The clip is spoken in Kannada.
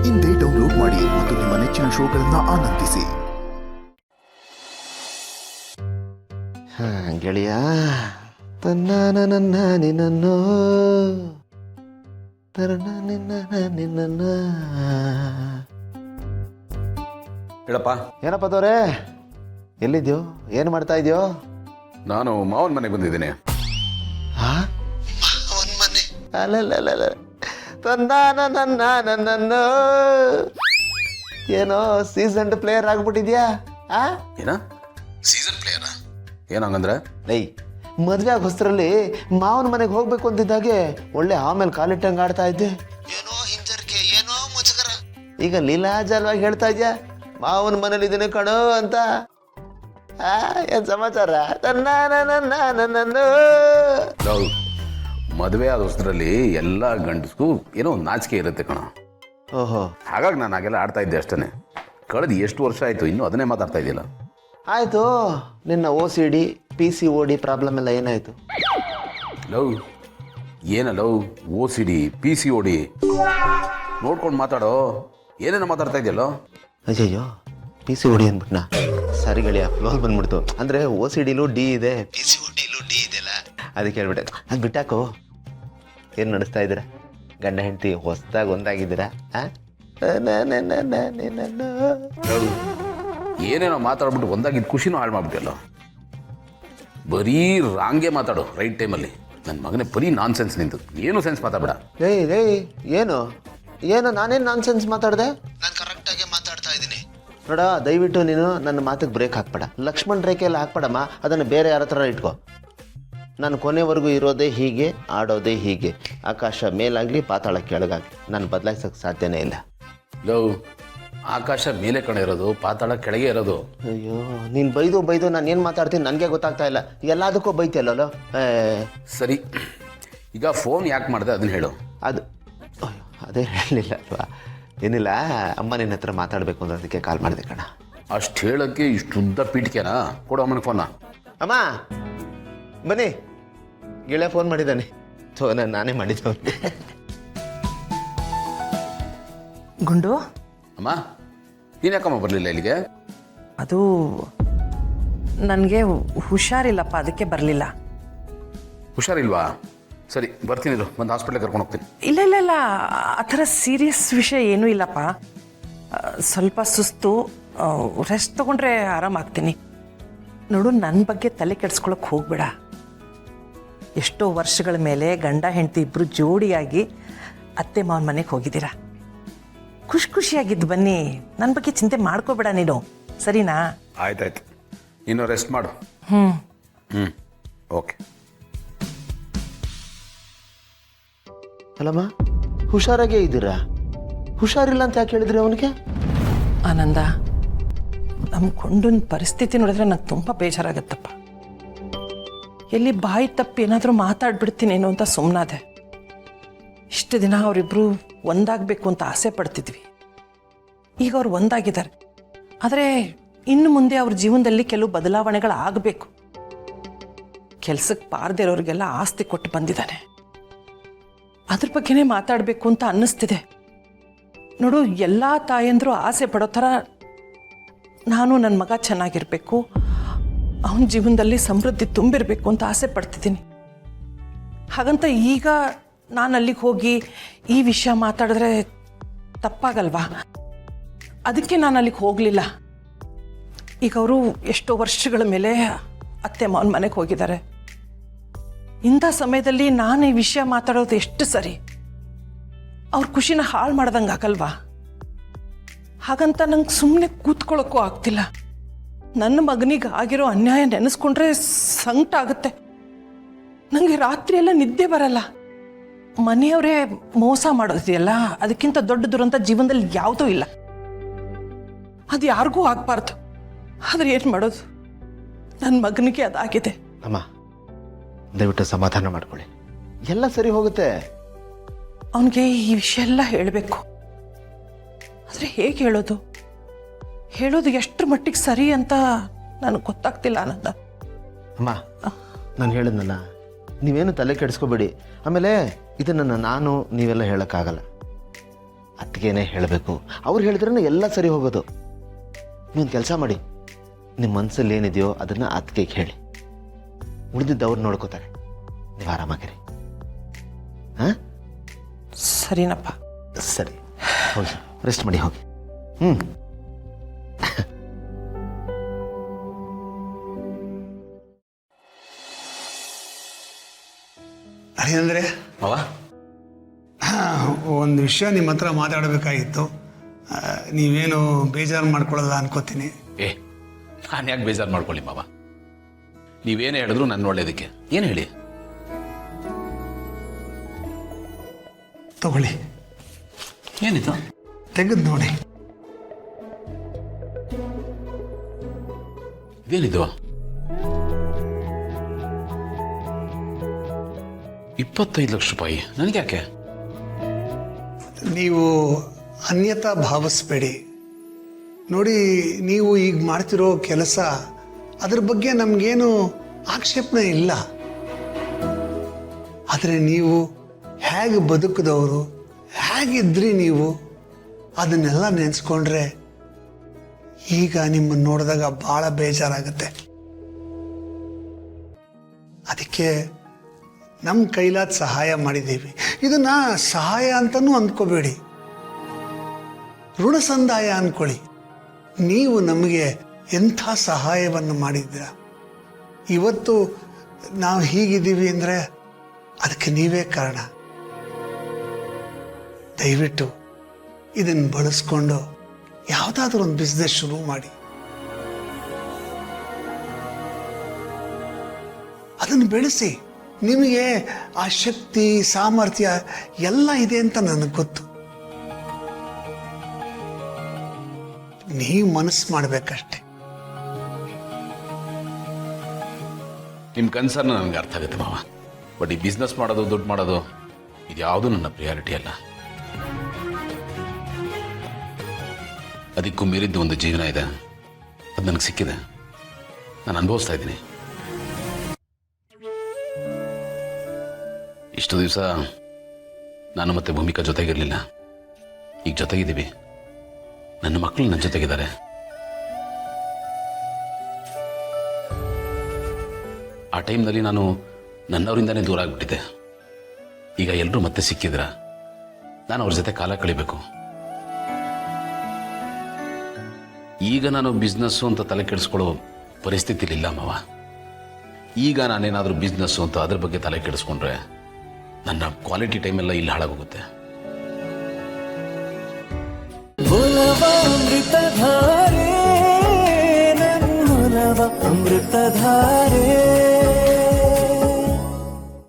ಇಂದೇ ಡೌನ್ಲೋಡ್ ಮಾಡಿ ಮತ್ತು ನಿಮ್ಮ ನೆಚ್ಚಿನ ಶೋಗಳನ್ನ ಆನಂದಿಸಿ. ಗೆಳೆಯ ತನ್ನ ನಿನ್ನನ್ನು ನಿನ್ನ ಹೇಳಪ್ಪ. ಏನಪ್ಪ ತೋರೆ, ಎಲ್ಲಿದ್ಯೋ? ಏನು ಮಾಡ್ತಾ ಇದೆಯೋ? ನಾನು ಮಾವನ ಮನೆಗೆ ಬಂದಿದ್ದೀನಿ. ಅಲ್ಲ ನನ್ನನ್ನು ಏನೋ ಸೀಸನ್ ಪ್ಲೇಯರ್ ಆಗ್ಬಿಟ್ಟಿದ್ಯಾ? ಏನ ಸೀಸನ್ ಪ್ಲೇಯರ್? ಏನಂಗಂದ್ರೆ ಲೈ, ಮದ್ವೆ ಆಗ ಹೊಸರಲ್ಲಿ ಮಾವನ ಮನೆಗೆ ಹೋಗ್ಬೇಕು ಅಂತಿದ್ದಾಗೆ ಒಳ್ಳೆ ಆಮೇಲೆ ಕಾಲಿಟ್ಟಂಗೆ ಆಡ್ತಾ ಇದ್ದೆ. ಏನೋ ಹಿಂಜರಿಕೆ, ಏನೋ ಮುಜುಗರ. ಈಗ ಲೀಲಾಜಾಲವಾಗಿ ಹೇಳ್ತಾ ಇದ್ಯಾ ಮಾವನ ಮನೇಲಿ ಇದೀನಿ ಕಣೋ ಅಂತ. ಏನ್ ಸಮಾಚಾರ? ನನ್ನನ್ನು ಮದುವೆ ಆದ ಹೊಸದ್ರಲ್ಲಿ ಎಲ್ಲ ಗಂಡಸ್ಗೂ ಏನೋ ಒಂದು ನಾಚಿಕೆ ಇರುತ್ತೆ ಕಣ. ಓಹೋ, ಹಾಗಾಗಿ ನಾನು ಹಾಗೆಲ್ಲ ಆಡ್ತಾ ಇದ್ದೆ ಅಷ್ಟೇ. ಕಳೆದ ಎಷ್ಟು ವರ್ಷ ಆಯಿತು, ಇನ್ನೂ ಅದನ್ನೇ ಮಾತಾಡ್ತಾ ಇದೆಯಲ್ಲ. ಆಯಿತು, ನಿನ್ನ OCD PCOD ಪ್ರಾಬ್ಲಮ್ ಎಲ್ಲ ಏನಾಯಿತು? ಲವ್ ಏನ ಲವ್, OCD PCOD ನೋಡ್ಕೊಂಡು ಮಾತಾಡೋ. ಏನೇನೋ ಮಾತಾಡ್ತಾ ಇದೆಯಲ್ಲೋ. ಅಯ್ಯಯ್ಯೋ, PCOD ಅಂದ್ಬಿಟ್ನಾ? ಸರಿ ಗೆಳೆಯ, ಫ್ಲೋಲ್ ಬಂದ್ಬಿಡ್ತು. ಅಂದರೆ OCDಲೂ D ಇದೆ, PCODಲೂ D ಇದೆಯಲ್ಲ, ಅದಕ್ಕೆ ಹೇಳ್ಬಿಟ್ಟೆ. ಅದು ಬಿಟ್ಟಾಕು. ಏನು ನಡೆಸ್ತಾ ಇದ್ದೀರಾ? ಗಂಡ ಹೆಂಡತಿ ಹೊಸದಾಗಿ ಒಂದಾಗಿದ್ದೀರಾ? ಏನೇನೋ ಮಾತಾಡ್ಬಿಟ್ಟು ಒಂದಾಗಿದ್ದು ಖುಷಿನೂ ಹಾಳು ಮಾಡ್ಬಿಟ್ಟಲ್ಲ. ಬರೀ ರಾಂಗೆ ಮಾತಾಡು ರೈಟ್ ಟೈಮಲ್ಲಿ. ನನ್ನ ಮಗನೇ ಬರೀ ನಾನ್ ಸೆನ್ಸ್ ನಿಂತು. ಏನು ಸೆನ್ಸ್ ಮಾತಾಡಬೇಡ. ಏಯ್ ಏನು ಏನು ನಾನೇನು ನಾನ್ ಸೆನ್ಸ್ ಮಾತಾಡಿದೆ? ನಾನು ಕರೆಕ್ಟಾಗಿ ಮಾತಾಡ್ತಾ ಇದ್ದೀನಿ ನೋಡ. ದಯವಿಟ್ಟು ನೀನು ನನ್ನ ಮಾತಿಗೆ ಬ್ರೇಕ್ ಹಾಕ್ಬೇಡ. ಲಕ್ಷ್ಮಣ್ ರೇಖೆ ಎಲ್ಲ ಹಾಕ್ಬೇಡಮ್ಮ, ಅದನ್ನು ಬೇರೆ ಯಾರ ಹತ್ರ ಇಟ್ಕೋ. ನಾನು ಕೊನೆವರೆಗೂ ಇರೋದೇ ಹೀಗೆ, ಆಡೋದೇ ಹೀಗೆ. ಆಕಾಶ ಮೇಲಾಗಲಿ ಪಾತಾಳ ಕೆಳಗಾಗಲಿ ನಾನು ಬದಲಾಯಿಸೋಕ್ಕೆ ಸಾಧ್ಯನೇ ಇಲ್ಲ. ಲವ್, ಆಕಾಶ ಮೇಲೆ ಕಡೆ ಇರೋದು, ಪಾತಾಳ ಕೆಳಗೆ ಇರೋದು. ಅಯ್ಯೋ, ನೀನು ಬೈದು ನಾನು ಏನು ಮಾತಾಡ್ತೀನಿ ನನಗೆ ಗೊತ್ತಾಗ್ತಾ ಇಲ್ಲ. ಎಲ್ಲದಕ್ಕೂ ಬೈತಿಯಲ್ಲೋ. ಸರಿ, ಈಗ ಫೋನ್ ಯಾಕೆ ಮಾಡಿದೆ ಅದನ್ನ ಹೇಳು. ಅದು ಅದೇ ಹೇಳಲಿಲ್ಲ ಅಲ್ವಾ? ಏನಿಲ್ಲ, ಅಮ್ಮ ನಿನ್ನ ಹತ್ರ ಮಾತಾಡಬೇಕು ಅಂದ್ರೆ ಅದಕ್ಕೆ ಕಾಲ್ ಮಾಡಿದೆ ಕಣ. ಅಷ್ಟು ಹೇಳೋಕ್ಕೆ ಇಷ್ಟುದ್ದ ಪೀಠಿಕೆನಾ? ಕೊಡು ಅಮ್ಮನಿಗೆ ಫೋನ್ನ. ಅಮ್ಮ ಬನ್ನಿ, ಗೆಳೆಯ ಫೋನ್ ಮಾಡಿದ್ದಾನೆ. ನಾನೇ ಮಾಡಿದ್ದೆ ಅವ್ರಿಗೆ. ಗುಂಡು, ಅಮ್ಮ ನೀನು ಯಾಕಮ್ಮ ಬರಲಿಲ್ಲ ಇಲ್ಲಿಗೆ? ಅದು ನನಗೆ ಹುಷಾರಿಲ್ಲಪ್ಪ, ಅದಕ್ಕೆ ಬರಲಿಲ್ಲ. ಹುಷಾರಿಲ್ವಾ? ಸರಿ ಬರ್ತೀನಿ, ಒಂದು ಹಾಸ್ಪಿಟ್ಲಿಗೆ ಕರ್ಕೊಂಡು ಹೋಗ್ತೀನಿ. ಇಲ್ಲ ಆ ಥರ ಸೀರಿಯಸ್ ವಿಷಯ ಏನೂ ಇಲ್ಲಪ್ಪ. ಸ್ವಲ್ಪ ಸುಸ್ತು, ರೆಸ್ಟ್ ತೊಗೊಂಡ್ರೆ ಆರಾಮಾಗ್ತೀನಿ. ನೋಡು, ನನ್ನ ಬಗ್ಗೆ ತಲೆ ಕೆಡಿಸ್ಕೊಳಕ್ಕೆ ಹೋಗ್ಬೇಡ. ಎಷ್ಟೋ ವರ್ಷಗಳ ಮೇಲೆ ಗಂಡ ಹೆಂಡತಿ ಇಬ್ಬರು ಜೋಡಿಯಾಗಿ ಅತ್ತೆ ಮಾವನ ಮನೆಗೆ ಹೋಗಿದ್ದೀರಾ. ಖುಷಿಯಾಗಿದ್ದು ಬನ್ನಿ. ನನ್ನ ಬಗ್ಗೆ ಚಿಂತೆ ಮಾಡ್ಕೋಬೇಡ ನೀನು, ಸರಿನಾ? ಆಯ್ತಾಯ್ತು, ಇನ್ನು ರೆಸ್ಟ್ ಮಾಡು. ಓಕೆ. ಅಲ್ಲಮ್ಮ, ಹುಷಾರಾಗೇ ಇದ್ದೀರಾ? ಹುಷಾರಿಲ್ಲ ಅಂತ ಯಾಕೆ ಹೇಳಿದ್ರಿ ಅವನಿಗೆ? ಆನಂದ, ನಮ್ಮ ಕೊಂಡನ ಪರಿಸ್ಥಿತಿ ನೋಡಿದ್ರೆ ನಂಗೆ ತುಂಬ ಬೇಜಾರಾಗತ್ತಪ್ಪ. ಎಲ್ಲಿ ಬಾಯಿ ತಪ್ಪಿ ಏನಾದರೂ ಮಾತಾಡ್ಬಿಡ್ತೀನೇನೋ ಅಂತ ಸುಮ್ಮನಾದೆ. ಇಷ್ಟು ದಿನ ಅವರಿಬ್ಬರು ಒಂದಾಗಬೇಕು ಅಂತ ಆಸೆ ಪಡ್ತಿದ್ವಿ. ಈಗ ಅವ್ರು ಒಂದಾಗಿದ್ದಾರೆ. ಆದರೆ ಇನ್ನು ಮುಂದೆ ಅವ್ರ ಜೀವನದಲ್ಲಿ ಕೆಲವು ಬದಲಾವಣೆಗಳಾಗಬೇಕು. ಕೆಲ್ಸಕ್ಕೆ ಬಾರದೇ ಇರೋರಿಗೆಲ್ಲ ಆಸ್ತಿ ಕೊಟ್ಟು ಬಂದಿದ್ದಾನೆ. ಅದ್ರ ಬಗ್ಗೆನೇ ಮಾತಾಡಬೇಕು ಅಂತ ಅನ್ನಿಸ್ತಿದೆ. ನೋಡು, ಎಲ್ಲ ತಾಯಂದರು ಆಸೆ ಪಡೋ ಥರ ನಾನು ನನ್ನ ಮಗ ಚೆನ್ನಾಗಿರಬೇಕು, ಅವನ ಜೀವನದಲ್ಲಿ ಸಮೃದ್ಧಿ ತುಂಬಿರಬೇಕು ಅಂತ ಆಸೆ ಪಡ್ತಿದ್ದೀನಿ. ಹಾಗಂತ ಈಗ ನಾನು ಅಲ್ಲಿಗೆ ಹೋಗಿ ಈ ವಿಷಯ ಮಾತಾಡಿದ್ರೆ ತಪ್ಪಾಗಲ್ವಾ? ಅದಕ್ಕೆ ನಾನು ಅಲ್ಲಿಗೆ ಹೋಗಲಿಲ್ಲ. ಈಗ ಅವರು ಎಷ್ಟೋ ವರ್ಷಗಳ ಮೇಲೆ ಅತ್ತೆ ಮಾವನ ಮನೆಗೆ ಹೋಗಿದ್ದಾರೆ. ಇಂಥ ಸಮಯದಲ್ಲಿ ನಾನು ಈ ವಿಷಯ ಮಾತಾಡೋದು ಎಷ್ಟು ಸರಿ? ಅವ್ರ ಖುಷಿನ ಹಾಳು ಮಾಡ್ದಂಗೆ ಆಗಲ್ವಾ? ಹಾಗಂತ ನಂಗೆ ಸುಮ್ಮನೆ ಕೂತ್ಕೊಳ್ಳೋಕ್ಕೂ ಆಗ್ತಿಲ್ಲ. ನನ್ನ ಮಗನಿಗೆ ಆಗಿರೋ ಅನ್ಯಾಯ ನೆನೆಸ್ಕೊಂಡ್ರೆ ಸಂಕಟ ಆಗುತ್ತೆ. ನನಗೆ ರಾತ್ರಿ ಎಲ್ಲ ನಿದ್ದೆ ಬರಲ್ಲ. ಮನೆಯವರೇ ಮೋಸ ಮಾಡೋದಿದೆಯಲ್ಲ, ಅದಕ್ಕಿಂತ ದೊಡ್ಡ ದುರಂತ ಜೀವನದಲ್ಲಿ ಯಾವುದೂ ಇಲ್ಲ. ಅದು ಯಾರಿಗೂ ಆಗಬಾರ್ದು. ಆದರೆ ಏನು ಮಾಡೋದು, ನನ್ನ ಮಗನಿಗೆ ಅದಾಗಿದೆ. ಅಮ್ಮ, ದಯವಿಟ್ಟು ಸಮಾಧಾನ ಮಾಡ್ಕೊಳ್ಳಿ, ಎಲ್ಲ ಸರಿ ಹೋಗುತ್ತೆ. ಅವನಿಗೆ ಈ ವಿಷಯ ಎಲ್ಲ ಹೇಳಬೇಕು. ಆದರೆ ಹೇಗೆ ಹೇಳೋದು ಎಷ್ಟರ ಮಟ್ಟಿಗೆ ಸರಿ ಅಂತ ನನಗೆ ಗೊತ್ತಾಗ್ತಿಲ್ಲ ಆನಂದ. ಅಮ್ಮ, ನಾನು ಹೇಳಿದ್ನಲ್ಲ, ನೀವೇನು ತಲೆ ಕೆಡಿಸ್ಕೋಬೇಡಿ. ಆಮೇಲೆ ಇದನ್ನು ನಾನು ನೀವೆಲ್ಲ ಹೇಳೋಕ್ಕಾಗಲ್ಲ. ಅತ್ತೆ ಅತ್ತಿಗೆನೇ ಹೇಳಬೇಕು. ಅವ್ರು ಹೇಳಿದ್ರೂ ಎಲ್ಲ ಸರಿ ಹೋಗೋದು. ನೀವೊಂದು ಕೆಲಸ ಮಾಡಿ, ನಿಮ್ಮ ಮನಸ್ಸಲ್ಲಿ ಏನಿದೆಯೋ ಅದನ್ನು ಅತ್ತಿಗೆಗೆ ಹೇಳಿ, ಉಳಿದಿದ್ದು ಅವ್ರು ನೋಡ್ಕೋತಾರೆ. ನೀವು ಆರಾಮಾಗಿರಿ. ಹಾಂ, ಸರಿನಪ್ಪ. ಸರಿ, ಹೋಗಿ ರೆಸ್ಟ್ ಮಾಡಿ ಹೋಗಿ. ಅದೇನಂದರೆ ಮಾವ, ಒಂದು ವಿಷಯ ನಿಮ್ಮ ಹತ್ರ ಮಾತಾಡಬೇಕಾಗಿತ್ತು. ನೀವೇನು ಬೇಜಾರು ಮಾಡ್ಕೊಳ್ಳಲ್ಲ ಅನ್ಕೋತೀನಿ. ನಾನು ಯಾಕೆ ಬೇಜಾರು ಮಾಡ್ಕೊಳ್ಳಿ ಮಾವ? ನೀವೇನೇ ಹೇಳಿದ್ರು ನನ್ನ ಒಳ್ಳೇದಕ್ಕೆ. ಏನು ಹೇಳಿ? ತಗೊಳ್ಳಿ, ಏನಿತ್ತು? ತೆಗೆದು ನೋಡಿ. ಇದೇನಿದು? 25 ಲಕ್ಷ ರೂಪಾಯಿ. ನನಗೆ ಯಾಕೆ? ನೀವು ಅನ್ಯತಾ ಭಾವಿಸ್ಬೇಡಿ. ನೋಡಿ, ನೀವು ಈಗ ಮಾಡ್ತಿರೋ ಕೆಲಸ, ಅದ್ರ ಬಗ್ಗೆ ನಮಗೇನು ಆಕ್ಷೇಪಣೆ ಇಲ್ಲ. ಆದರೆ ನೀವು ಹೇಗೆ ಬದುಕಿದವರು, ಹೇಗಿದ್ರಿ ನೀವು, ಅದನ್ನೆಲ್ಲ ನೆನೆಸ್ಕೊಂಡ್ರೆ ಈಗ ನಿಮ್ಮನ್ನು ನೋಡಿದಾಗ ಭಾಳ ಬೇಜಾರಾಗುತ್ತೆ. ಅದಕ್ಕೆ ನಮ್ಮ ಕೈಲಾದ ಸಹಾಯ ಮಾಡಿದ್ದೀವಿ. ಇದನ್ನ ಸಹಾಯ ಅಂತನೂ ಅಂದ್ಕೋಬೇಡಿ, ಋಣ ಸಂದಾಯ ಅಂದ್ಕೊಳ್ಳಿ. ನೀವು ನಮಗೆ ಎಂಥ ಸಹಾಯವನ್ನು ಮಾಡಿದ್ದೀರ. ಇವತ್ತು ನಾವು ಹೀಗಿದ್ದೀವಿ ಅಂದರೆ ಅದಕ್ಕೆ ನೀವೇ ಕಾರಣ. ದಯವಿಟ್ಟು ಇದನ್ನು ಬಳಸ್ಕೊಂಡು ಯಾವುದಾದ್ರೂ ಒಂದು ಬಿಸ್ನೆಸ್ ಶುರು ಮಾಡಿ. ಅದನ್ನು ಬೆಳೆಸಿ. ನಿಮಗೆ ಆ ಶಕ್ತಿ, ಸಾಮರ್ಥ್ಯ ಎಲ್ಲ ಇದೆ ಅಂತ ನನಗೆ ಗೊತ್ತು. ನೀವು ಮನಸ್ಸು ಮಾಡಬೇಕಷ್ಟೆ. ನಿಮ್ಮ ಕನ್ಸರ್ನ ನನಗೆ ಅರ್ಥ ಆಗುತ್ತೆ ಮಾವ. ಬಟ್ ಈ ಬಿಸ್ನೆಸ್ ಮಾಡೋದು, ದುಡ್ಡು ಮಾಡೋದು, ಇದ್ಯಾವುದು ನನ್ನ ಪ್ರಿಯಾರಿಟಿ ಅಲ್ಲ. ಅದಕ್ಕೂ ಮೀರಿದ್ದು ಒಂದು ಜೀವನ ಇದೆ, ಅದು ನನಗೆ ಸಿಕ್ಕಿದೆ, ನಾನು ಅನುಭವಿಸ್ತಾ ಇದ್ದೀನಿ. ಇಷ್ಟು ದಿವಸ ನಾನು ಮತ್ತೆ ಭೂಮಿಕಾ ಜೊತೆಗಿರಲಿಲ್ಲ. ಈಗ ಜೊತೆಗಿದ್ದೀವಿ. ನನ್ನ ಮಕ್ಕಳು ನನ್ನ ಜೊತೆಗಿದ್ದಾರೆ. ಆ ಟೈಮ್ನಲ್ಲಿ ನಾನು ನನ್ನವರಿಂದನೇ ದೂರ ಆಗಿಬಿಟ್ಟಿದ್ದೆ. ಈಗ ಎಲ್ಲರೂ ಮತ್ತೆ ಸಿಕ್ಕಿದ್ರ, ನಾನು ಅವ್ರ ಜೊತೆ ಕಾಲ ಕಳಿಬೇಕು. ಈಗ ನಾನು ಬಿಸ್ನೆಸ್ಸು ಅಂತ ತಲೆ ಕೆಡಿಸ್ಕೊಳ್ಳೋ ಪರಿಸ್ಥಿತಿಲಿಲ್ಲ ಮಾವ. ಈಗ ನಾನೇನಾದರೂ ಬಿಸ್ನೆಸ್ಸು ಅಂತ ಅದ್ರ ಬಗ್ಗೆ ತಲೆ ಕೆಡಿಸ್ಕೊಂಡ್ರೆ ನನ್ನ ಕ್ವಾಲಿಟಿ ಟೈಮೆಲ್ಲ ಇಲ್ಲಿ ಹಾಳಾಗೋಗುತ್ತೆ. ಅಮೃತಧಾರೆ